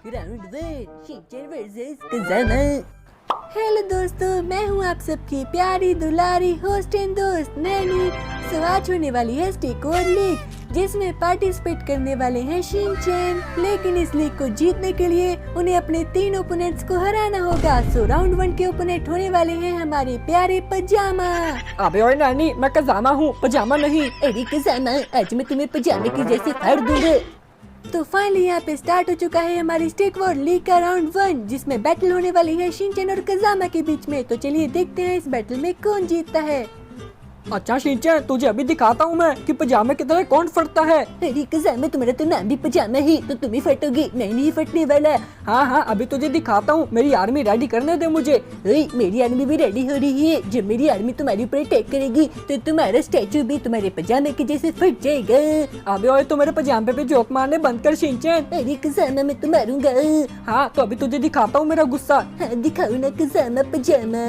Round 1 Shinchan versus Kazama. Hello दोस्तों, मैं हूँ आप सबकी प्यारी दुलारी होस्ट एंड दोस्त नैनी। सो आज होने वाली है स्टेक ओवर लीग, जिसमें पार्टिसिपेट करने वाले हैं शिनचैन। लेकिन इस लीग को जीतने के लिए उन्हें अपने 3 ओपोनेंट्स को हराना होगा। सो राउंड 1 के ओपोनेंट होने वाले हैं हमारे प्यारे पजामा। अबे ओए नानी, मैं कज़ामा हूँ, पजामा नहीं। अरे कज़ामा, आज मैं तुम्हें पजामे की जैसे फाड़ दूंगा। तो फाइनली यहाँ पे स्टार्ट हो चुका है हमारी स्टेक वॉर लीग का राउंड 1, जिसमें बैटल होने वाली है शिनचैन और कज़ामा के बीच में। तो चलिए देखते हैं इस बैटल में कौन जीतता है। अच्छा शिनचैन, तुझे अभी दिखाता हूँ मैं कि पजामे की तरह कौन फटता है। अरे कज़ामा, तुम्हारा तो नाम भी पजामा ही, तो तुम ही फटोगी, मैं नहीं फटने वाला। हाँ, अभी तुझे दिखाता हूँ। मेरी आर्मी रेडी करने दे मुझे। मेरी आर्मी भी रेडी हो रही है। जब मेरी आर्मी तुम्हारे ऊपर अटैक करेगी तो तुम्हारा स्टैचू भी तुम्हारे पजामे के जैसे फट जाएगा। अबे ओए, तो मेरे पजामे पे जोक मारने बंद कर शिनचैन। अरे कज़ामा, मैं तो मारूंगा। हाँ, तो अभी तुझे दिखाता हूँ मेरा गुस्सा। हाँ, दिखाओ ना कज़ामा पजामा।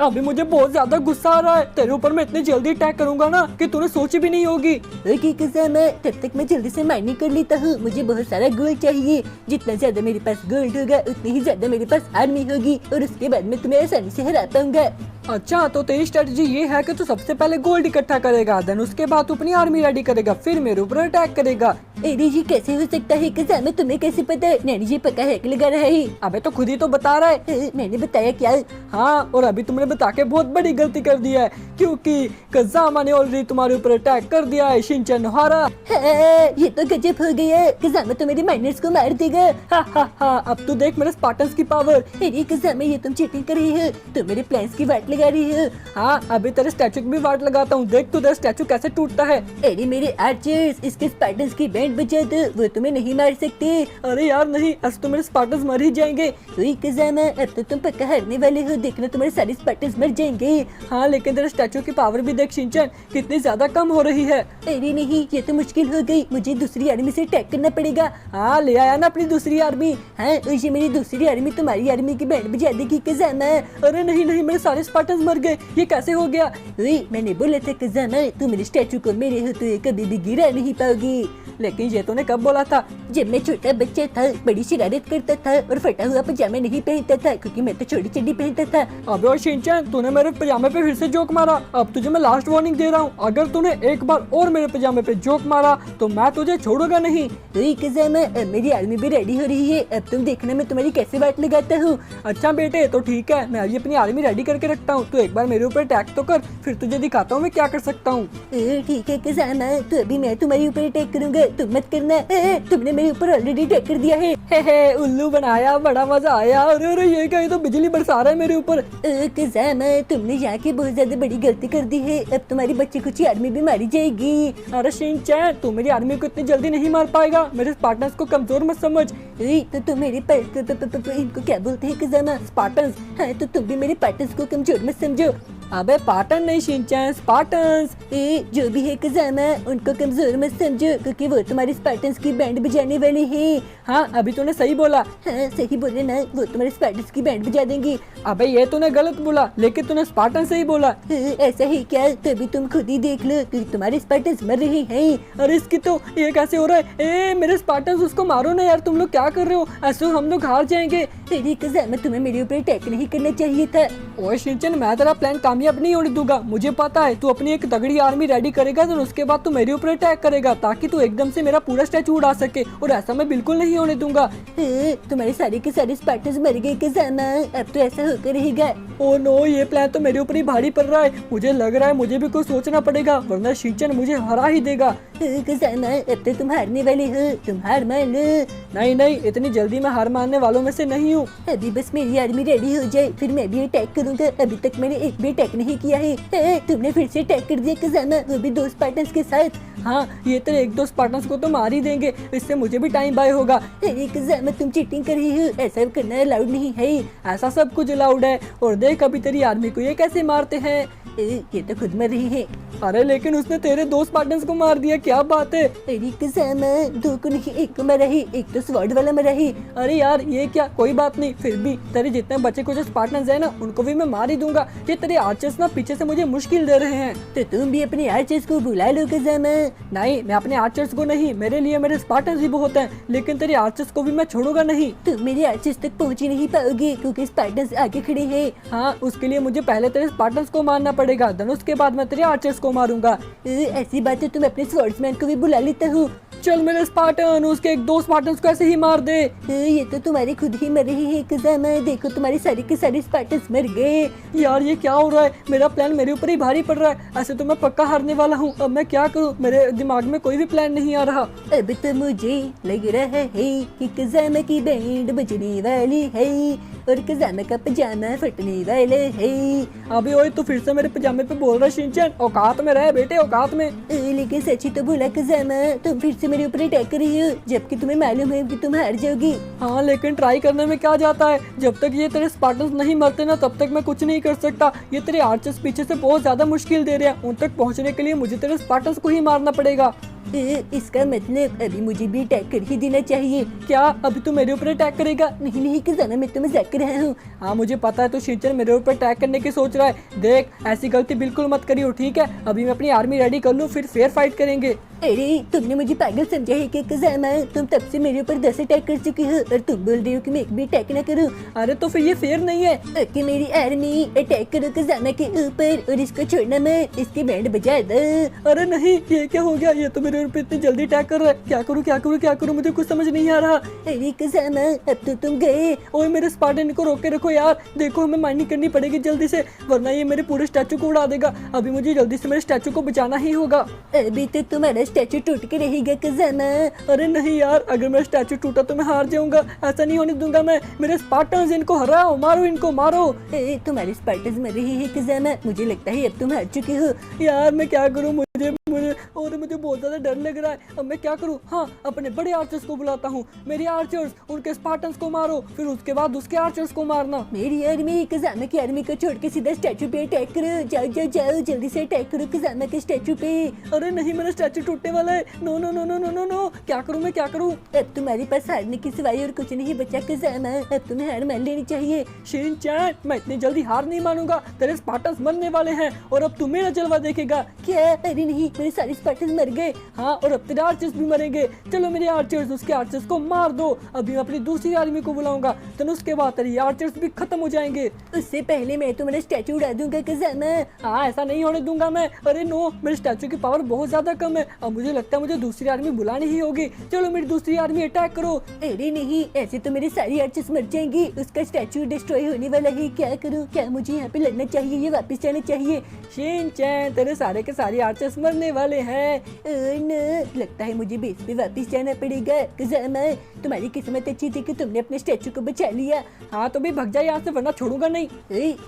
अभी मुझे बहुत ज्यादा गुस्सा आ रहा है। तेरे ऊपर मैं इतनी जल्दी अटैक करूंगा ना कि तूने सोची भी नहीं होगी। ओके कज़ामा, तब तक मैं जल्दी से माइनिंग कर लेता हूँ। मुझे बहुत सारा गोल्ड चाहिए। जितना ज्यादा मेरे पास गोल्ड होगा उतनी ही ज्यादा मेरे पास आर्मी होगी, और उसके बाद में तुम्हें आसानी से हरा पाऊंगा। अच्छा, तो तेरी स्ट्रेटजी ये है कि तू सबसे पहले गोल्ड इकट्ठा करेगा, देन उसके बाद तू अपनी आर्मी रेडी करेगा, फिर मेरे ऊपर अटैक करेगा। अरे ये कैसे हो सकता है कज़ामा, तुम्हें कैसे पता है? नैनी जी पक्का हैक लगा रहा है। अबे तो खुद ही तो बता रहा है। मैंने बताया क्या? हाँ, और अभी तुमने बता के बहुत बड़ी गलती कर दी है, क्योंकि कज़ामा ने ऑलरेडी तुम्हारे ऊपर अटैक कर दिया है। शिनचैन हारा। ये तो गजब हो गया। कज़ामा तो मेरे माइनर्स को मार देगा। हाँ, अब तू देख मेरे स्पार्टन्स की पावर। अरे कज़ामा, ये तुम चीटिंग कर रही हो, तुम मेरे प्लान्स की वाट लगा रही हो। हाँ, अभी तेरे स्टैचू की भी वाट लगाता हूँ। देख तू तेरा स्टैचू कैसे टूटता है। अरे मेरे आर्चर्स, इसके स्पार्टन्स की बैंड बजा दो, वो तुम्हें नहीं मार सकते। अरे यार नहीं, आज तो मेरे स्पार्टन्स मर ही जाएंगे। कज़ामा, अब तो तुम पक्का हारने वाले हो। देखना तुम्हारे सारे स्पार्टन्स मर जाएंगे। हाँ, लेकिन तेरे स्टैचू की पावर भी देख शिनचैन, कितनी ज्यादा कम हो रही है। अरे नहीं, ये तो मुश्किल हो गई। मुझे दूसरी आर्मी से अटैक करना पड़ेगा। हाँ, ले आया ना अपनी दूसरी आर्मी। हाँ, ये मेरी दूसरी आर्मी तुम्हारी आर्मी की बैंड बजा देगी कज़ामा। अरे नहीं, मेरे सारे स्पार्टन्स मर गए। ये कैसे हो गया? मैंने बोला था कज़ामा, तुम मेरे स्टैचू को मेरे हो तो कभी भी गिरा नहीं पाओगी। लेकिन ये तूने कब बोला था? जब मैं छोटा बच्चा था, बड़ी शरारत करता था और फटा हुआ पजामा नहीं पहनता था, क्योंकि मैं तो छोटी चड्डी पहनता था। अबे और शिनचैन, तूने मेरे पजामे पे फिर से जोक मारा। अब तुझे मैं लास्ट वार्निंग दे रहा हूँ, अगर तूने एक बार और मेरे पजामे पे जोक मारा तो मैं तुझे छोड़ूंगा नहीं। कज़ामा, अब मेरी आर्मी भी रेडी हो रही है। अब तुम देखना मैं तुम्हारी कैसे वाट लगाता हूँ। अच्छा बेटे, तो ठीक है, मैं अभी अपनी आर्मी रेडी करके रखता हूँ। तो एक बार मेरे ऊपर अटैक तो कर, फिर तुझे दिखाता हूँ मैं क्या कर सकता हूँ। ठीक है कज़ामा, तो अभी मैं तुम्हारे ऊपर अटैक करूंगा, तुम मत करना। तुमने मेरे ऊपर ऑलरेडी अटैक कर दिया है। उल्लू बनाया, बड़ा मजा आया। अरे ये क्या, ये तो बिजली बरसा रहा है मेरे ऊपर। कज़ामा, तुमने यहाँ की बहुत ज्यादा बड़ी गलती कर दी है। अब तुम्हारी बच्ची कुछ आर्मी भी मारी जाएगी। अरे शिनचैन, तू मेरी आर्मी को इतनी जल्दी नहीं मार पाएगा। मेरे स्पार्टन्स को कमजोर मत समझ। तो तुम मेरे इनको क्या बोलते हैं कज़ामा? स्पार्टन्स। हाँ, तो तुम भी मेरे पार्टन्स को कमजोर मत समझो। अबे पार्टन नहीं शिनचैन, स्पार्टन्स। जो भी है कज़ामा, उनको कमजोर मत समझो, क्योंकि वो तुम्हारे स्पार्टन्स की बैंड बजाने वाले हैं। हाँ, अभी तूने सही बोला। हाँ, सही बोले ना, वो तुम्हारे स्पार्टन्स की बैंड बजा देंगे। अबे ये तूने गलत बोला, लेकिन तूने स्पार्टन से ही बोला। ऐसा ही क्या? तभी तुम खुद ही देख लो कि तुम्हारे स्पार्टन्स मर रहे हैं। अरे इसकी तो ये कैसे हो रहा है? मेरे स्पार्टन्स, उसको मारो ना यार, तुम लोग क्या कर रहे हो? ऐसे हम लोग हार जाएंगे। अरे कज़ामा, तुम्हें मेरे ऊपर अटैक नहीं करना चाहिए था। ओए शिनचैन, मैं तेरा प्लान कामयाब नहीं होने दूंगा। मुझे पता है तू अपनी एक तगड़ी आर्मी रेडी करेगा, तो उसके बाद तू मेरे ऊपर अटैक करेगा, ताकि तू एकदम से मेरा पूरा स्टैचू उड़ा सके, और ऐसा मैं बिल्कुल नहीं होने दूंगा। तुम्हारे सारे के सारे स्पार्टन्स मर गए कज़ामा, अब तो ऐसा होकर रहेगा। ओ नो, ये प्लान तो मेरे ऊपर ही भारी पड़ रहा है। मुझे लग रहा है मुझे भी कुछ सोचना पड़ेगा, वरना शिनचैन मुझे हरा ही देगा। कज़ामा, अब तो तुम हारने वाले हो, तुम हार मान लो। नहीं, इतनी जल्दी मैं हार मानने वालों में से नहीं हूँ। अभी बस मेरी आर्मी रेडी हो जाए, फिर मैं भी अटैक करूंगा। अभी तक मैंने एक भी अटैक नहीं किया है। तुमने फिर से अटैक कर दिया कज़ामा, वो भी 2 स्पार्टन्स के साथ। हाँ, ये तेरे 1-2 स्पार्टन्स को तो मार ही देंगे, इससे मुझे भी टाइम बाय होगा। अरे कज़ामा, तुम चीटिंग कर रही हो, ऐसा करना अलाउड नहीं है। ऐसा सब कुछ अलाउड है, और देख अभी तेरी आर्मी को ये कैसे मारते हैं। ये तो खुद मर रही है। अरे लेकिन उसने तेरे दो स्पार्टन्स को मार दिया, क्या बात है? अरे कज़ामा, दो को नहीं, एक को मरा ही, एक तो स्वॉर्ड वाला मरा ही। अरे यार ये क्या, कोई बात नहीं, फिर भी तेरे जितने बचे कुछ स्पार्टन्स है ना उनको भी मैं मार ही दूंगा। ये तेरे आर्चर्स ना पीछे से मुझे मुश्किल दे रहे हैं। तो तुम भी अपने आर्चर्स को बुला लो कज़ामा। नहीं, मैं अपने आर्चर्स को नहीं, मेरे लिए मेरे स्पार्टन्स ही बहुत हैं, लेकिन तेरे आर्चर्स को भी मैं छोड़ूंगा नहीं। तुम मेरे आर्चर्स तक पहुंच ही नहीं पाओगे क्योंकि स्पार्टन्स आगे खड़े हैं। हाँ, उसके लिए मुझे पहले तेरे स्पार्टन्स को मारना पड़ेगा, देन उसके बाद मैं तेरे आर्चर्स को मारूंगा। ऐसी बात है, तुम अपने स्वॉर्ड्समैन को भी बुला लेता हूँ। चल मेरे स्पार्टन, उसके एक दो स्पार्टन्स को ऐसे ही मार दे। ये तो तुम्हारे खुद ही मर रहे हैं कज़ामा, देखो तुम्हारे सारे के सारे स्पार्टन्स मर गए। यार ये क्या हो रहा है, मेरा प्लान मेरे ऊपर ही भारी पड़ रहा है। ऐसे तो मैं पक्का हारने वाला हूँ, अब मैं क्या करूँ, मेरे दिमाग में कोई भी प्लान नहीं आ रहा। अब तो मुझे लग रहा है कि कज़ामा की बैंड बजने वाली है और कज़ामा का पजामा फटने वाला है। अभी ओए तू फिर से मेरे पजामे पे बोल रहा है शिनचैन, औकात में रहे बेटे, औकात में। लेकिन सच्ची तो बोला कज़ामा, तुम फिर से मेरे ऊपर अटैक कर रही हो जबकि तुम्हें मालूम है कि तुम हार जाओगी। हाँ लेकिन ट्राई करने में क्या जाता है, जब तक ये तेरे स्पार्टन्स नहीं मरते ना तब तक मैं कुछ नहीं कर सकता। ये तेरे आर्चर्स पीछे से बहुत ज्यादा मुश्किल दे रहे हैं, उन तक पहुंचने के लिए मुझे तेरे स्पार्टन्स को ही मारना पड़ेगा। इसका मतलब अभी मुझे भी अटैक कर ही देना चाहिए। क्या अभी तू मेरे ऊपर अटैक करेगा? नहीं नहीं कज़ामा, मैं तो मजाक कर रहा हूँ। हाँ मुझे पता है, तो शिनचैन मेरे ऊपर अटैक करने की सोच रहा है। देख ऐसी गलती बिल्कुल मत करियो, ठीक है? अभी मैं अपनी आर्मी रेडी कर लूँ, फिर फेयर फाइट करेंगे। अरे तुमने मुझे पागल समझा है कि कज़ामा? तुम तब से मेरे ऊपर 10 अटैक कर चुके हो और तुम बोल रहे हो कि मैं एक भी अटैक न करूं। अरे तो फिर ये फेयर नहीं है। ओके मेरी आर्मी, अटैक करो कज़ामा के ऊपर और इसको छोड़ना मत, इसकी बैंड बजा दो। अरे नहीं, ये क्या हो गया, ये तो मेरे ऊपर इतनी जल्दी अटैक कर रहा है। क्या करूँ क्या करूँ क्या करूँ, मुझे कुछ समझ नहीं आ रहा। अरे कज़ामा, अब तो तुम गए। ओए मेरे स्पार्टन को रोक के रखो यार, देखो हमें माइनिंग करनी पड़ेगी जल्दी से, वरना ये मेरे पूरे स्टैचू को उड़ा देगा। अभी मुझे जल्दी से मेरे स्टैचू को बचाना ही होगा। अभी तो तुम्हारा स्टैचू टूट के रहेगा कज़ामा। अरे नहीं यार, अगर मेरा स्टैचू टूटा तो मैं हार जाऊंगा, ऐसा नहीं होने दूंगा मैं। मेरे स्पार्टन्स, इनको हराओ, मारो इनको, मारो। तुम्हारे स्पार्टन्स मर रहे हैं कज़ामा, मुझे लगता है अब तुम हार चुके हो। यार मैं क्या करूं, मुझे बहुत ज्यादा डर लग रहा है। अब मैं क्या करूं? हाँ, अपने बड़े आर्चर्स को बुलाता हूँ। मेरे आर्चर्स, उनके स्पार्टन्स को मारो, फिर उसके बाद उसके आर्चर्स को मारना। मेरी आर्मी, कज़ामा की आर्मी को छोड़ के सीधा स्टैचू पे अटैक करो। जाओ जाओ जाओ, जल्दी से अटैक करो कज़ामा के स्टैचू पे। अरे नहीं, मेरा स्टैचू टूटने वाला है। No no no no no no no, क्या करूं मैं, क्या करूं? अब तुम्हारे पास हारने की सिवाय और कुछ नहीं बचा कज़ामा, अब तुम्हें हार मान लेनी चाहिए। शिनचैन, मैं इतनी जल्दी हार नहीं मानूंगा, तेरे स्पार्टन्स मरने वाले हैं और अब तू मेरा जलवा देखेगा। क्या? अरे नहीं, मेरे सारे स्पार्टन्स मर गए। हाँ, और अब तेरे आर्चर्स भी मरेंगे। चलो मेरे आर्चर्स, उसके आर्चर्स को मार दो। अभी मैं अपनी दूसरी आर्मी को बुलाऊंगा, तो उसके बाद तेरे आर्चर्स भी खत्म हो जाएंगे। उससे पहले मैं तुम्हारा स्टैचू उड़ा दूंगा कज़ामा। हाँ, ऐसा नहीं होने दूंगा मैं। अरे नो, मेरे स्टैचू की पावर बहुत ज्यादा कम है। अब मुझे लगता है मुझे दूसरी आर्मी बुलानी ही होगी। चलो मेरी दूसरी आर्मी अटैक करो। अरे नहीं, ऐसे तो मेरे सारी आर्चर्स मर जाएंगी, उसका स्टैचू डिस्ट्रॉय होने वाला है। क्या करूं? क्या मुझे यहाँ पे लड़ना चाहिए या वापस जाना चाहिए? शिनचैन, तेरे सारे के सारे आर्चर्स मरने वाले हैं। लगता है मुझे बेस पे वापस जाना पड़ेगा कज़ामा। तुम्हारी किस्मत अच्छी थी कि तुमने अपने स्टैचू को बचा लिया। हाँ तो भी भग जा यहाँ से, वरना छोड़ूंगा नहीं।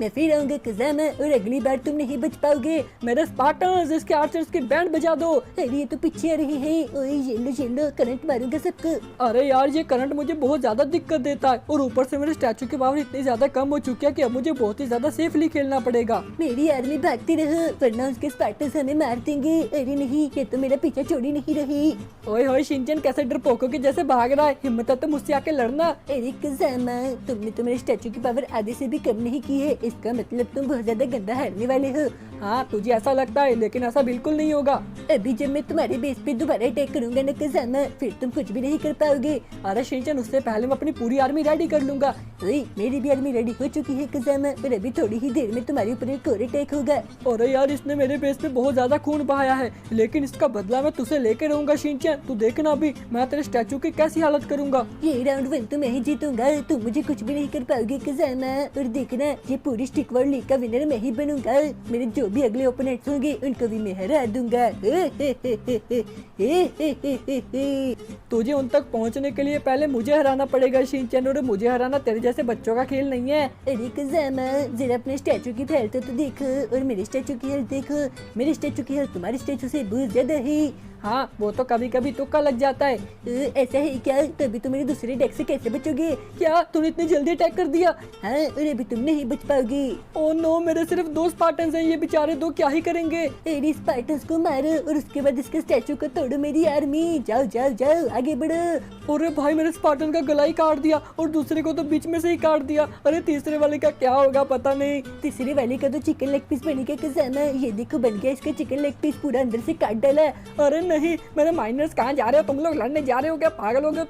मैं फिर आऊंगा कज़ामा और अगली बार तुम नहीं बच पाओगे। मेरे स्पार्टन्स, इसके आर्चर्स की बैंड बजा दो। अरे ये तो पीछे आ रहे हैं। ओए ये लो, करंट मारूंगा सबको। अरे यार, ये करंट मुझे बहुत ज्यादा दिक्कत देता है और ऊपर से मेरे स्टैचू की पावर इतनी ज्यादा कम हो चुकी है कि अब मुझे बहुत ही ज्यादा सेफली खेलना पड़ेगा। मेरी आर्मी भागती रहो, वरना उसके स्पार्टन्स हमें मार देंगे। अरे नहीं, ये तो मेरा पीछा छोड़ी नहीं रही। ओए होए शिनचैन, कैसे डरपोकों के जैसे भाग रहा है, हिम्मत है तो मुझसे आके लड़ना। अरे कज़ामा, तुमने तो मेरे स्टैचू की पावर आधे से भी कम नहीं की है, इसका मतलब तुम बहुत ज्यादा गंदा हारने वाले हो। हाँ तुझे ऐसा लगता है, लेकिन ऐसा बिल्कुल नहीं होगा। अभी जब मैं तुम्हारे बेस पे दोबारा अटैक करूंगा ना कज़ामा, फिर तुम कुछ भी नहीं कर पाओगे। अरे शिनचैन, उससे पहले मैं अपनी पूरी आर्मी रेडी कर लूंगा। मेरी भी आर्मी रेडी हो चुकी है कज़ामा, और अभी थोड़ी ही देर में तुम्हारे ऊपर एक और अटैक होगा। अरे यार, इसने मेरे बेस पे बहुत ज्यादा खून बहाया है, लेकिन इसका बदला मैं तुझसे लेके रहूंगा शिनचैन। तू देखना अभी मैं तेरे स्टैचू की कैसी हालत करूंगा। ये राउंड 1 तो मैं ही जीतूंगा, तुम मुझे कुछ भी नहीं कर पाओगे कज़ामा। और देखना, ये पूरी स्टिक वर्ल्ड लीग का विनर मैं ही बनूंगा। मेरे जो भी अगले ओपोनेंट्स होंगे उनको भी मैं हरा दूंगा। तुझे उन तक पहुंचने के लिए पहले मुझे हराना पड़ेगा शिनचैन, और मुझे हराना तेरे जैसे बच्चों का खेल नहीं है। अरे कज़ामा, जरा अपने स्टैचू की हेल्थ तो देखो और मेरे स्टैचू की हेल्थ देखो। मेरे स्टैचू की हेल्थ तुम्हारे स्टैचू से बहुत ज्यादा है। हाँ वो तो कभी कभी तुक्का लग जाता है। ऐसा है क्या? तभी तुम मेरे दूसरे डेक से कैसे बचोगे? क्या तूने इतनी जल्दी अटैक कर दिया? हाँ, और अभी तुम नहीं बच पाओगे। ओ नो, मेरे सिर्फ 2 स्पार्टन्स हैं, ये बेचारे 2 क्या ही करेंगे। एरी स्पार्टन्स को मारो और उसके बाद इसके स्टैचू को तोड़ो मेरी आर्मी। जाओ जाओ जाओ, आगे बढ़ो। अरे भाई, मेरे स्पार्टन का गला ही काट दिया और दूसरे को तो बीच में से ही काट दिया। अरे तीसरे वाले का क्या होगा पता नहीं। तीसरे वाले का तो चिकन लेग पीस बनेगा खजाना। ये देखो बन गया इसका चिकन लेग पीस, पूरा अंदर से काट डाला। अरे नहीं, मेरे माइनर्स कहाँ जा रहे हो तुम लोग? लड़ने जा रहे हो क्या? पागल हो गए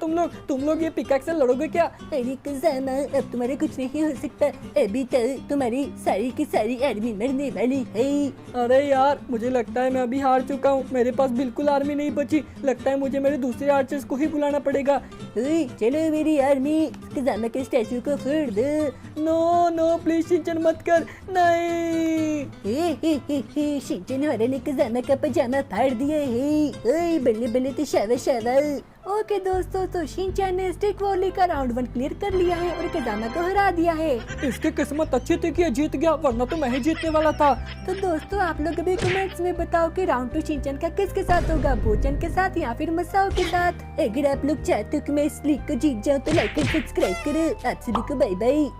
तुम लोग ये पिकैक्स से लड़ोगे क्या? अरे खजाना, अब तुम्हारे कुछ नहीं हो सकता। अभी तो तुम्हारी सारी की सारी आर्मी मरने वाली है। अरे यार, मुझे लगता है मैं अभी हार चुका हूँ। मेरे पास बिल्कुल आर्मी नहीं बची। लगता है मुझे मेरे दूसरे आर्चर्स को ही बुलाना पड़ेगा। चलो मेरी आर्मी, खजाना के स्टैचू को फोड़ दो। नो नो प्लीज शिनचैन मत कर, नहीं। शिनचैन हमारे ने खजाना का पजामा फाड़ दिया है। बल्ले बल्ले तो शाबाश शाबाश। ओके दोस्तों, तो शिनचैन ने स्टिक वॉली का राउंड 1 क्लियर कर लिया है और खजाना को हरा दिया है। इसकी किस्मत अच्छी थी कि ये जीत गया, वरना तो मैं ही जीतने वाला था। तो दोस्तों, आप लोग अभी कमेंट्स में बताओ कि राउंड 2 शिनचैन का किसके साथ होगा, भोजन के साथ या फिर मसाओ के साथ। अगर आप लोग चाहते हो कि मैं इस लीग को जीत जाऊं तो लाइक और सब्सक्राइब करो। आप सभी को बाय बाय।